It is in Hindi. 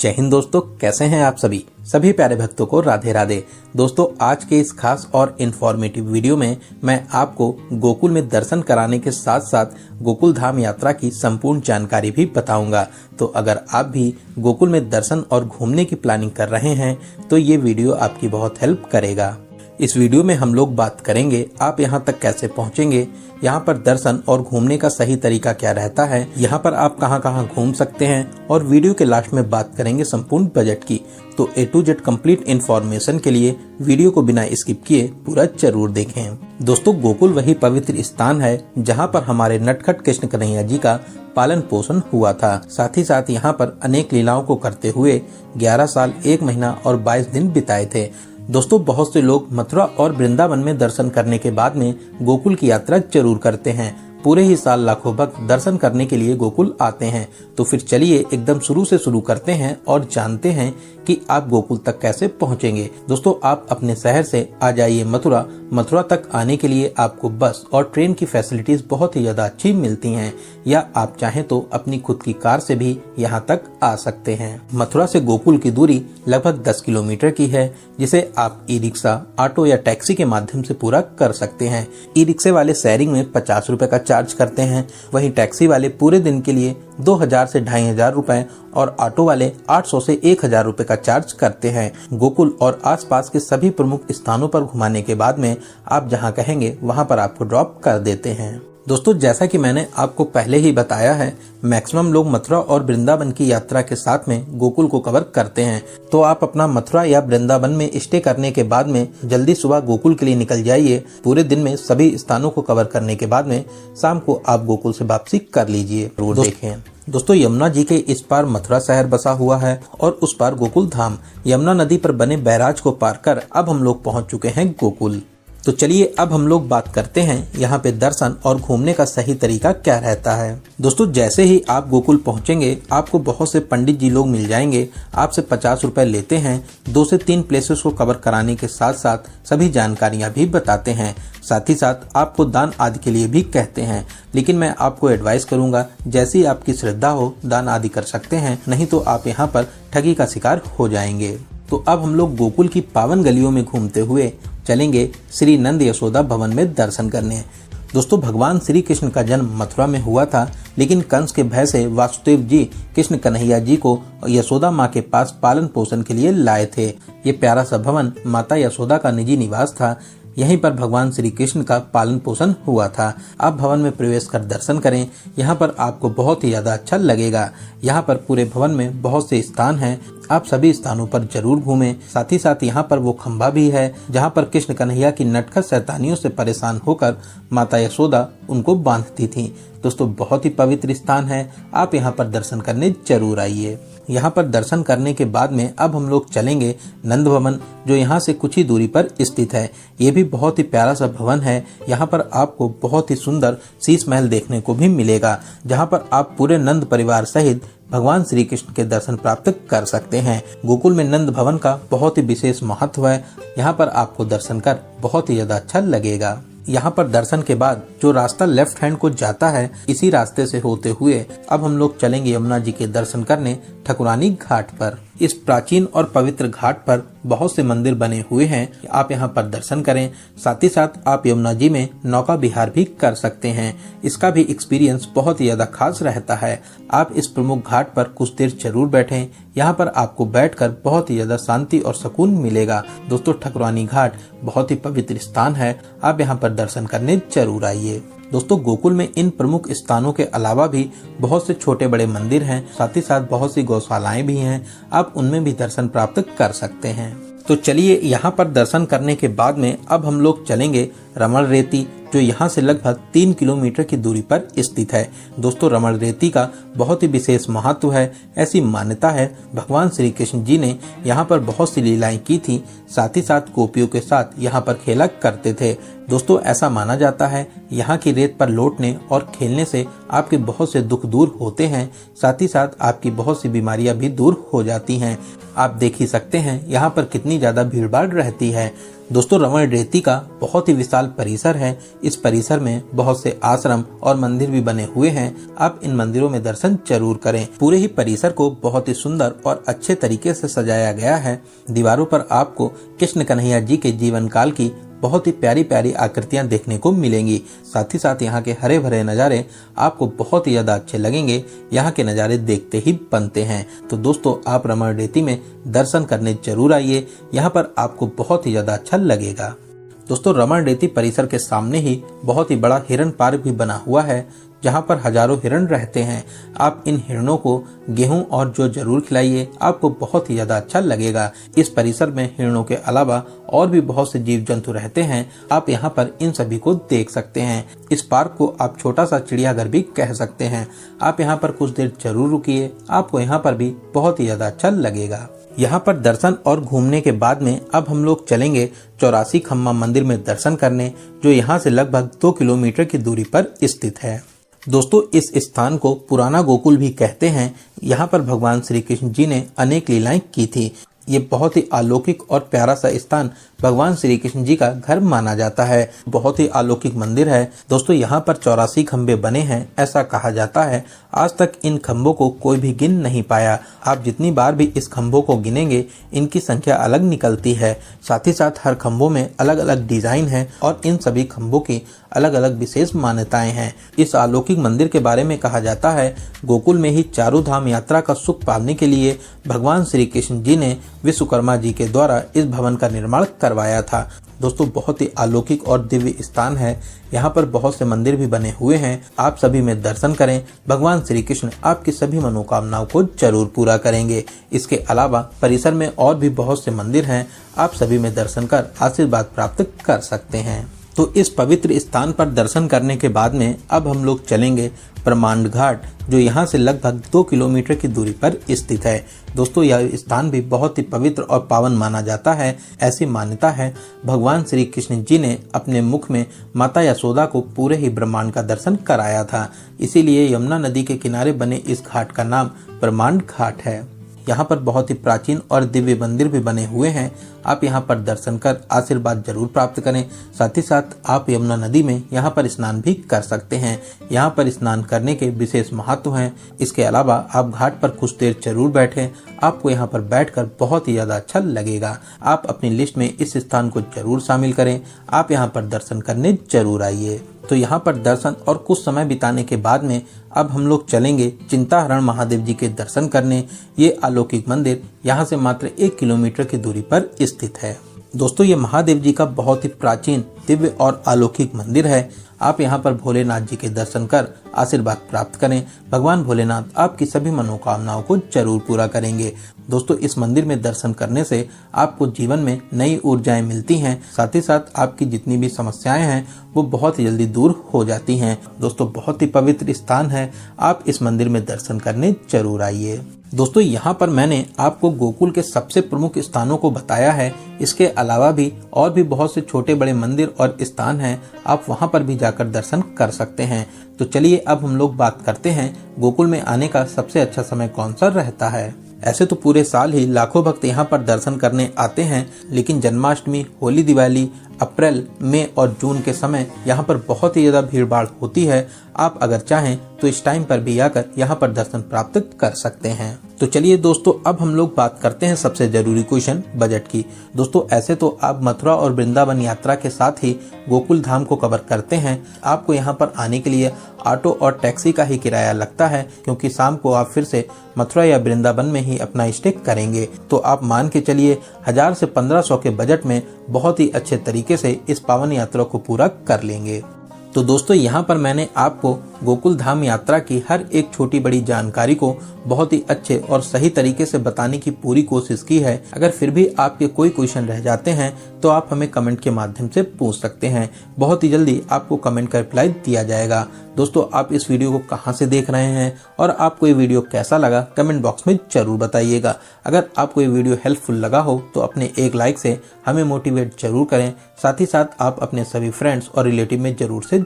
जय हिंद दोस्तों, कैसे हैं आप सभी प्यारे भक्तों को राधे राधे। दोस्तों, आज के इस खास और इन्फॉर्मेटिव वीडियो में मैं आपको गोकुल में दर्शन कराने के साथ साथ गोकुल धाम यात्रा की संपूर्ण जानकारी भी बताऊंगा। तो अगर आप भी गोकुल में दर्शन और घूमने की प्लानिंग कर रहे हैं तो ये वीडियो आपकी बहुत हेल्प करेगा। इस वीडियो में हम लोग बात करेंगे आप यहाँ तक कैसे पहुँचेंगे, यहाँ पर दर्शन और घूमने का सही तरीका क्या रहता है, यहाँ पर आप कहाँ कहाँ घूम सकते हैं और वीडियो के लास्ट में बात करेंगे संपूर्ण बजट की। तो A to Z complete information के लिए वीडियो को बिना स्किप किए पूरा जरूर देखें। दोस्तों, गोकुल वही पवित्र स्थान है जहाँ पर हमारे नटखट कृष्ण कन्हैया जी का पालन पोषण हुआ था। साथ ही साथ यहाँ पर अनेक लीलाओं को करते हुए 11 साल 1 महीना और 22 दिन बिताए थे। दोस्तों, बहुत से लोग मथुरा और वृंदावन में दर्शन करने के बाद में गोकुल की यात्रा जरूर करते हैं। पूरे ही साल लाखों भक्त दर्शन करने के लिए गोकुल आते हैं। तो फिर चलिए एकदम शुरू से शुरू करते हैं और जानते हैं कि आप गोकुल तक कैसे पहुंचेंगे। दोस्तों, आप अपने शहर से आ जाइए मथुरा तक आने के लिए आपको बस और ट्रेन की फैसिलिटीज बहुत ही ज्यादा अच्छी मिलती हैं, या आप चाहें तो अपनी खुद की कार से भी यहां तक आ सकते हैं। मथुरा से गोकुल की दूरी लगभग 10 किलोमीटर की है, जिसे आप ई रिक्शा, ऑटो या टैक्सी के माध्यम से पूरा कर सकते हैं। ई रिक्शे वाले शेयरिंग में 50 रुपए का चार्ज करते हैं, वहीं टैक्सी वाले पूरे दिन के लिए 2000 से 2500 रुपए और ऑटो वाले 800 से 1000 रुपए का चार्ज करते हैं। गोकुल और आसपास के सभी प्रमुख स्थानों पर घुमाने के बाद में आप जहां कहेंगे वहां पर आपको ड्रॉप कर देते हैं। दोस्तों, जैसा कि मैंने आपको पहले ही बताया है, मैक्सिमम लोग मथुरा और वृंदावन की यात्रा के साथ में गोकुल को कवर करते हैं। तो आप अपना मथुरा या वृंदावन में स्टे करने के बाद में जल्दी सुबह गोकुल के लिए निकल जाइए। पूरे दिन में सभी स्थानों को कवर करने के बाद में शाम को आप गोकुल से वापसी कर लीजिए। रोड देखें दोस्तों, यमुना जी के इस पार मथुरा शहर बसा हुआ है और उस पार गोकुल धाम। यमुना नदी पर बने बैराज को पार कर अब हम लोग पहुंच चुके हैं गोकुल। तो चलिए अब हम लोग बात करते हैं यहाँ पे दर्शन और घूमने का सही तरीका क्या रहता है। दोस्तों, जैसे ही आप गोकुल पहुँचेंगे आपको बहुत से पंडित जी लोग मिल जाएंगे। आपसे 50 रुपए लेते हैं। 2 से 3 प्लेसेस को कवर कराने के साथ साथ सभी जानकारियाँ भी बताते हैं। साथ ही साथ आपको दान आदि के लिए भी कहते हैं, लेकिन मैं आपको एडवाइस करूंगा जैसी आपकी श्रद्धा हो दान आदि कर सकते हैं, नहीं तो आप यहाँ पर ठगी का शिकार हो जाएंगे। तो अब हम लोग गोकुल की पावन गलियों में घूमते हुए चलेंगे श्री नंद यशोदा भवन में दर्शन करने। दोस्तों, भगवान श्री कृष्ण का जन्म मथुरा में हुआ था, लेकिन कंस के भय से वासुदेव जी कृष्ण कन्हैया जी को यशोदा माँ के पास पालन पोषण के लिए लाए थे। ये प्यारा सा भवन माता यशोदा का निजी निवास था। यहीं पर भगवान श्री कृष्ण का पालन पोषण हुआ था। आप भवन में प्रवेश कर दर्शन करें, यहाँ पर आपको बहुत ही ज्यादा अच्छा लगेगा। यहाँ पर पूरे भवन में बहुत से स्थान हैं, आप सभी स्थानों पर जरूर घूमें। साथ ही साथ यहाँ पर वो खंभा भी है जहाँ पर कृष्ण कन्हैया की नटखट शैतानियों से परेशान होकर माता यशोदा उनको बांधती थी। दोस्तों, बहुत ही पवित्र स्थान है, आप यहाँ पर दर्शन करने जरूर आइए। यहाँ पर दर्शन करने के बाद में अब हम लोग चलेंगे नंद भवन, जो यहाँ से कुछ ही दूरी पर स्थित है। ये भी बहुत ही प्यारा सा भवन है। यहाँ पर आपको बहुत ही सुंदर शीश महल देखने को भी मिलेगा, जहाँ पर आप पूरे नंद परिवार सहित भगवान श्री कृष्ण के दर्शन प्राप्त कर सकते हैं। गोकुल में नंद भवन का बहुत ही विशेष महत्व है। यहाँ पर आपको दर्शन कर बहुत ही ज्यादा अच्छा लगेगा। यहाँ पर दर्शन के बाद जो रास्ता लेफ्ट हैंड को जाता है, इसी रास्ते से होते हुए अब हम लोग चलेंगे यमुना जी के दर्शन करने ठकुरानी घाट पर। इस प्राचीन और पवित्र घाट पर बहुत से मंदिर बने हुए हैं, आप यहाँ पर दर्शन करें। साथ ही साथ आप यमुना जी में नौका विहार भी कर सकते हैं। इसका भी एक्सपीरियंस बहुत ही ज्यादा खास रहता है। आप इस प्रमुख घाट पर कुछ देर जरूर बैठें, यहाँ पर आपको बैठकर बहुत ही ज्यादा शांति और सुकून मिलेगा। दोस्तों, ठकुरानी घाट बहुत ही पवित्र स्थान है, आप यहाँ पर दर्शन करने जरूर आइए। दोस्तों, गोकुल में इन प्रमुख स्थानों के अलावा भी बहुत से छोटे बड़े मंदिर हैं, साथ ही साथ बहुत सी गौशालाएं भी हैं, आप उनमें भी दर्शन प्राप्त कर सकते हैं। तो चलिए यहाँ पर दर्शन करने के बाद में अब हम लोग चलेंगे रमण रेती, जो यहाँ से लगभग 3 किलोमीटर की दूरी पर स्थित है। दोस्तों, रमण रेती का बहुत ही विशेष महत्व है। ऐसी मान्यता है भगवान श्री कृष्ण जी ने यहाँ पर बहुत सी लीलाएं की थी, साथ ही साथ गोपियों के साथ यहाँ पर खेला करते थे। दोस्तों ऐसा माना जाता है यहाँ की रेत पर लौटने और खेलने से आपके बहुत से दुख दूर होते हैं, साथ ही साथ आपकी बहुत सी बीमारियां भी दूर हो जाती हैं। आप देख ही सकते हैं यहाँ पर कितनी ज्यादा भीड़भाड़ रहती है। दोस्तों रमण रेती का बहुत ही विशाल परिसर है। इस परिसर में बहुत से आश्रम और मंदिर भी बने हुए हैं। आप इन मंदिरों में दर्शन जरूर करें। पूरे ही परिसर को बहुत ही सुंदर और अच्छे तरीके से सजाया गया है। दीवारों पर आपको कृष्ण कन्हैया जी के जीवन काल की बहुत ही प्यारी प्यारी आकृतियां देखने को मिलेंगी। साथ ही साथ यहाँ के हरे भरे नज़ारे आपको बहुत ही ज्यादा अच्छे लगेंगे। यहाँ के नज़ारे देखते ही बनते हैं। तो दोस्तों आप रमण रेती में दर्शन करने जरूर आइए, यहाँ पर आपको बहुत ही ज्यादा अच्छा लगेगा। दोस्तों रमण रेती परिसर के सामने ही बहुत ही बड़ा हिरण पार्क भी बना हुआ है, जहाँ पर हजारों हिरण रहते हैं। आप इन हिरणों को गेहूं और जो जरूर खिलाइए, आपको बहुत ही ज्यादा अच्छा लगेगा। इस परिसर में हिरणों के अलावा और भी बहुत से जीव जंतु रहते हैं। आप यहाँ पर इन सभी को देख सकते हैं। इस पार्क को आप छोटा सा चिड़ियाघर भी कह सकते हैं। आप यहाँ पर कुछ देर जरूर रुकिए, आपको यहाँ पर भी बहुत ही ज्यादा अच्छा लगेगा। यहाँ पर दर्शन और घूमने के बाद में अब हम लोग चलेंगे 84 खम्मा मंदिर में दर्शन करने, जो यहाँ से लगभग 2 किलोमीटर की दूरी पर स्थित है। दोस्तों इस स्थान को पुराना गोकुल भी कहते हैं। यहाँ पर भगवान श्री कृष्ण जी ने अनेक लीलाएं की थी। ये बहुत ही अलौकिक और प्यारा सा स्थान भगवान श्री कृष्ण जी का घर माना जाता है। बहुत ही अलौकिक मंदिर है। दोस्तों यहाँ पर 84 खंबे बने हैं, ऐसा कहा जाता है। आज तक इन खंबों को कोई भी गिन नहीं पाया। आप जितनी बार भी इस खंबों को गिनेंगे, इनकी संख्या अलग निकलती है। साथ ही साथ हर खंबों में अलग अलग डिजाइन है और इन सभी खंबों की अलग अलग विशेष मान्यताएं हैं। इस अलौकिक मंदिर के बारे में कहा जाता है, गोकुल में ही चारों धाम यात्रा का सुख पाने के लिए भगवान श्री कृष्ण जी ने विश्वकर्मा जी के द्वारा इस भवन का निर्माण करवाया था। दोस्तों बहुत ही अलौकिक और दिव्य स्थान है। यहाँ पर बहुत से मंदिर भी बने हुए हैं। आप सभी में दर्शन करें। भगवान श्री कृष्ण आपकी सभी मनोकामनाओं को जरूर पूरा करेंगे। इसके अलावा परिसर में और भी बहुत से मंदिर हैं। आप सभी में दर्शन कर आशीर्वाद प्राप्त कर सकते हैं। तो इस पवित्र स्थान पर दर्शन करने के बाद में अब हम लोग चलेंगे ब्रह्मांड घाट, जो यहाँ से लगभग 2 किलोमीटर की दूरी पर स्थित है। दोस्तों यह स्थान भी बहुत ही पवित्र और पावन माना जाता है। ऐसी मान्यता है, भगवान श्री कृष्ण जी ने अपने मुख में माता यशोदा को पूरे ही ब्रह्मांड का दर्शन कराया था। इसीलिए यमुना नदी के किनारे बने इस घाट का नाम ब्रह्मांड घाट है। यहाँ पर बहुत ही प्राचीन और दिव्य मंदिर भी बने हुए हैं। आप यहाँ पर दर्शन कर आशीर्वाद जरूर प्राप्त करें। साथ ही साथ आप यमुना नदी में यहाँ पर स्नान भी कर सकते हैं। यहाँ पर स्नान करने के विशेष महत्व हैं। इसके अलावा आप घाट पर कुछ देर जरूर बैठें, आपको यहाँ पर बैठकर बहुत ही ज्यादा अच्छा लगेगा। आप अपनी लिस्ट में इस स्थान को जरूर शामिल करें। आप यहाँ पर दर्शन करने जरूर आइए। तो यहाँ पर दर्शन और कुछ समय बिताने के बाद में अब हम लोग चलेंगे चिंताहरण महादेव जी के दर्शन करने। ये अलौकिक मंदिर यहाँ से मात्र 1 किलोमीटर की दूरी पर स्थित है। दोस्तों ये महादेव जी का बहुत ही प्राचीन, दिव्य और अलौकिक मंदिर है। आप यहाँ पर भोलेनाथ जी के दर्शन कर आशीर्वाद प्राप्त करें। भगवान भोलेनाथ आपकी सभी मनोकामनाओं को जरूर पूरा करेंगे। दोस्तों इस मंदिर में दर्शन करने से आपको जीवन में नई ऊर्जाएं मिलती हैं। साथ ही साथ आपकी जितनी भी समस्याएं हैं वो बहुत ही जल्दी दूर हो जाती हैं। दोस्तों बहुत ही पवित्र स्थान है। आप इस मंदिर में दर्शन करने जरूर आइए। दोस्तों यहाँ पर मैंने आपको गोकुल के सबसे प्रमुख स्थानों को बताया है। इसके अलावा भी और भी बहुत से छोटे बड़े मंदिर और स्थान हैं। आप वहाँ पर भी जाकर दर्शन कर सकते हैं। तो चलिए अब हम लोग बात करते हैं गोकुल में आने का सबसे अच्छा समय कौन सा रहता है। ऐसे तो पूरे साल ही लाखों भक्त यहाँ पर दर्शन करने आते हैं, लेकिन जन्माष्टमी, होली, दिवाली, अप्रैल, मई और जून के समय यहाँ पर बहुत ही ज्यादा भीड़ भाड़ होती है। आप अगर चाहें तो इस टाइम पर भी आकर यहाँ पर दर्शन प्राप्त कर सकते हैं। तो चलिए दोस्तों अब हम लोग बात करते हैं सबसे जरूरी क्वेश्चन, बजट की। दोस्तों ऐसे तो आप मथुरा और वृंदावन यात्रा के साथ ही गोकुल धाम को कवर करते हैं। आपको यहाँ पर आने के लिए ऑटो और टैक्सी का ही किराया लगता है, क्योंकि शाम को आप फिर से मथुरा या वृंदावन में ही अपना स्टे करेंगे। तो आप मान के चलिए 1000 से 1500 के बजट में बहुत ही अच्छे तरीके से इस पावन यात्रा को पूरा कर लेंगे। तो दोस्तों यहाँ पर मैंने आपको गोकुल धाम यात्रा की हर एक छोटी बड़ी जानकारी को बहुत ही अच्छे और सही तरीके से बताने की पूरी कोशिश की है। अगर फिर भी आपके कोई क्वेश्चन रह जाते हैं तो आप हमें कमेंट के माध्यम से पूछ सकते हैं। बहुत ही जल्दी आपको कमेंट का रिप्लाई दिया जाएगा। दोस्तों, आप इस वीडियो को कहां से देख रहे हैं और आपको ये वीडियो कैसा लगा कमेंट बॉक्स में जरूर बताइएगा। अगर आपको ये वीडियो हेल्पफुल लगा हो तो अपने एक लाइक से हमें मोटिवेट जरूर करें। साथ ही साथ आप अपने सभी फ्रेंड्स और रिलेटिव में जरूर से